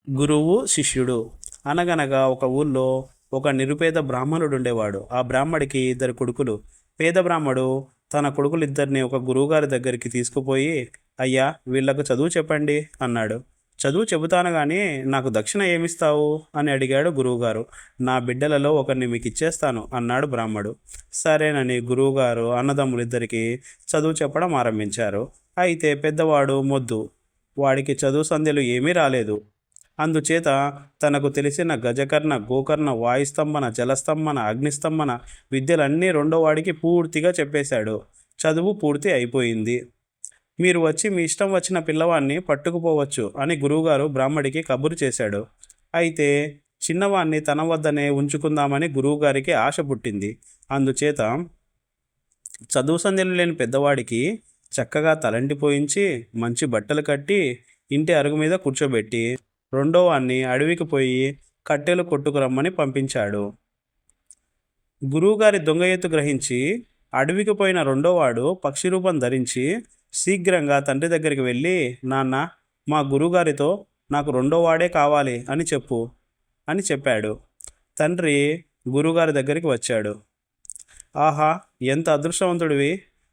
గురువు శిష్యుడు. అనగనగా ఒక ఊళ్ళో ఒక నిరుపేద బ్రాహ్మణుడు ఉండేవాడు. ఆ బ్రాహ్మడికి ఇద్దరు కొడుకులు. పేద బ్రాహ్మడు తన కొడుకులిద్దరిని ఒక గురువుగారి దగ్గరికి తీసుకుపోయి, అయ్యా, వీళ్లకు చదువు చెప్పండి అన్నాడు. చదువు చెబుతాను కానీ నాకు దక్షిణ ఏమిస్తావు అని అడిగాడు గురువుగారు. నా బిడ్డలలో ఒకరిని మీకు ఇచ్చేస్తాను అన్నాడు బ్రాహ్మడు. సరేనని గురువుగారు అన్నదమ్ములిద్దరికీ చదువు చెప్పడం ఆరంభించారు. అయితే పెద్దవాడు మొద్దు. వాడికి చదువు సంధ్యలు ఏమీ రాలేదు. అందుచేత తనకు తెలిసిన గజకర్ణ, గోకర్ణ, వాయుస్తంభన, జలస్తంభన, అగ్నిస్తంభన విద్యలన్నీ రెండో వాడికి పూర్తిగా చెప్పేశాడు. చదువు పూర్తి అయిపోయింది. మీరు వచ్చి మీ ఇష్టం వచ్చిన పిల్లవాడిని పట్టుకుపోవచ్చు అని గురువుగారు బ్రాహ్మడికి కబురు చేశాడు. అయితే చిన్నవాణ్ణి తన వద్దనే ఉంచుకుందామని గురువుగారికి ఆశ పుట్టింది. అందుచేత చదువు సంధ్యలు లేని పెద్దవాడికి చక్కగా తలంటి పోయించి మంచి బట్టలు కట్టి ఇంటి అరుగు మీద కూర్చోబెట్టి రెండో వాణ్ణి అడవికి పోయి కట్టెలు కొట్టుకురమ్మని పంపించాడు. గురువుగారి దొంగ ఎత్తు గ్రహించి అడవికి పోయిన రెండోవాడు పక్షి రూపం ధరించి శీఘ్రంగా తండ్రి దగ్గరికి వెళ్ళి, నాన్న, మా గురువుగారితో నాకు రెండోవాడే కావాలి అని చెప్పు అని చెప్పాడు. తండ్రి గురువుగారి దగ్గరికి వచ్చాడు. ఆహా, ఎంత అదృష్టవంతుడివి!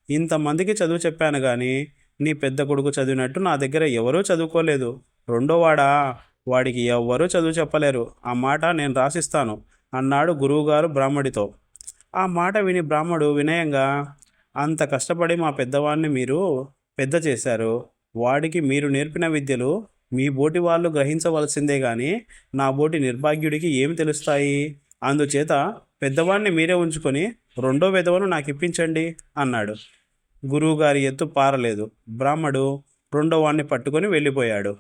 ఇంతమందికి చదువు చెప్పాను కానీ నీ పెద్ద కొడుకు చదివినట్టు నా దగ్గర ఎవరూ చదువుకోలేదు. రెండోవాడా? వాడికి ఎవ్వరూ చదువు చెప్పలేరు. ఆ మాట నేను రాసిస్తాను అన్నాడు గురువుగారు బ్రాహ్మడితో. ఆ మాట విని బ్రాహ్మడు వినయంగా, అంత కష్టపడి మా పెద్దవాడిని మీరు పెద్ద చేశారు. వాడికి మీరు నేర్పిన విద్యలు మీ బోటి వాళ్ళు గ్రహించవలసిందే కానీ నా బోటి నిర్భాగ్యుడికి ఏమి తెలుస్తాయి? అందుచేత పెద్దవాడిని మీరే ఉంచుకొని రెండో విధవను నాకు ఇప్పించండి అన్నాడు. గురువుగారి ఎత్తు పారలేదు. బ్రాహ్మడు రెండో వాడిని పట్టుకొని వెళ్ళిపోయాడు.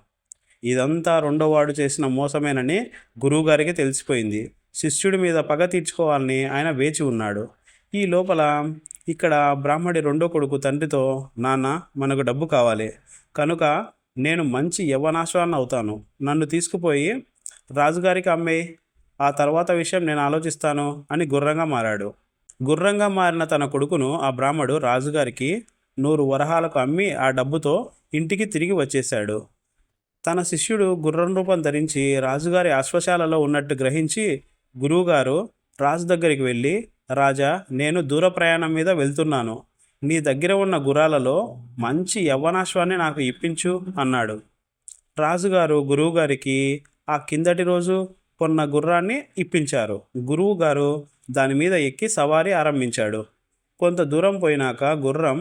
ఇదంతా రెండోవాడు చేసిన మోసమేనని గురువుగారికి తెలిసిపోయింది. శిష్యుడి మీద పగ తీర్చుకోవాలని ఆయన వేచి ఉన్నాడు. ఈ లోపల ఇక్కడ బ్రాహ్మడి రెండో కొడుకు తండ్రితో, నాన్న, మనకు డబ్బు కావాలి కనుక నేను మంచి యవ్వనాశ్వాన్ని అవుతాను. నన్ను తీసుకుపోయి రాజుగారికి అమ్మేయి. ఆ తర్వాత విషయం నేను ఆలోచిస్తాను అని గుర్రంగా మారాడు. గుర్రంగా మారిన తన కొడుకును ఆ బ్రాహ్మడు రాజుగారికి 100 వరహాలకు అమ్మి ఆ డబ్బుతో ఇంటికి తిరిగి వచ్చేశాడు. తన శిష్యుడు గుర్రం రూపం ధరించి రాజుగారి అశ్వశాలలో ఉన్నట్టు గ్రహించి గురువుగారు రాజు దగ్గరికి వెళ్ళి, రాజా, నేను దూర ప్రయాణం మీద వెళ్తున్నాను. నీ దగ్గర ఉన్న గుర్రాలలో మంచి యవ్వనాశ్వాన్ని నాకు ఇప్పించు అన్నాడు. రాజుగారు గురువుగారికి ఆ కిందటి రోజు కొన్న గుర్రాన్ని ఇప్పించారు. గురువుగారు దాని మీద ఎక్కి సవారీ ఆరంభించాడు. కొంత దూరం పోయినాక గుర్రం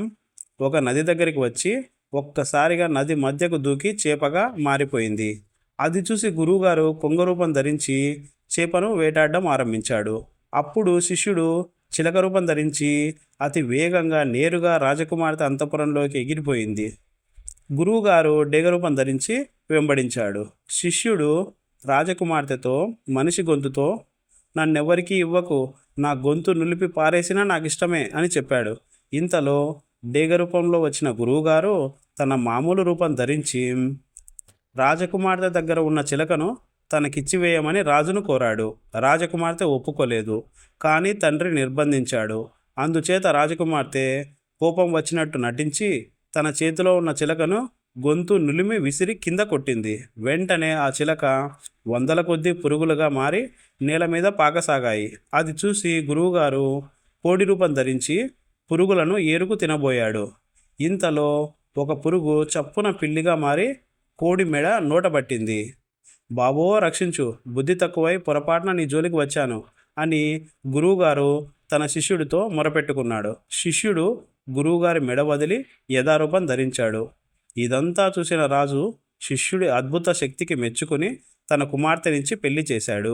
ఒక నది దగ్గరికి వచ్చి ఒక్కసారిగా నది మధ్యకు దూకి చేపగా మారిపోయింది. అది చూసి గురువుగారు కొంగరూపం ధరించి చేపను వేటాడడం ఆరంభించాడు. అప్పుడు శిష్యుడు చిలక రూపం ధరించి అతి వేగంగా నేరుగా రాజకుమార్తె అంతఃపురంలోకి ఎగిరిపోయింది. గురువుగారు డేగరూపం ధరించి వెంబడించాడు. శిష్యుడు రాజకుమార్తెతో మనిషి గొంతుతో, నన్నెవ్వరికీ ఇవ్వకు, నా గొంతు నులిపి పారేసినా నాకు ఇష్టమే అని చెప్పాడు. ఇంతలో డేగ రూపంలో వచ్చిన గురువుగారు తన మామూలు రూపం ధరించి రాజకుమార్తె దగ్గర ఉన్న చిలకను తనకిచ్చివేయమని రాజును కోరాడు. రాజకుమార్తె ఒప్పుకోలేదు, కానీ తండ్రి నిర్బంధించాడు. అందుచేత రాజకుమార్తె కోపం వచ్చినట్టు నటించి తన చేతిలో ఉన్న చిలకను గొంతు నులిమి విసిరి కింద కొట్టింది. వెంటనే ఆ చిలక వందల కొద్దీ పురుగులుగా మారి నేల మీద పాకసాగాయి. అది చూసి గురువుగారు కోడి రూపం ధరించి పురుగులను ఏరుకు తినబోయాడు. ఇంతలో ఒక పురుగు చప్పున పిల్లిగా మారి కోడి మెడ నోటబట్టింది. బాబో, రక్షించు, బుద్ధి తక్కువై పొరపాటున నీ జోలికి వచ్చాను అని గురువుగారు తన శిష్యుడితో మొరపెట్టుకున్నాడు. శిష్యుడు గురువుగారి మెడ వదిలి యథారూపం ధరించాడు. ఇదంతా చూసిన రాజు శిష్యుడి అద్భుత శక్తికి మెచ్చుకుని తన కుమార్తెనిచ్చి పెళ్లి చేశాడు.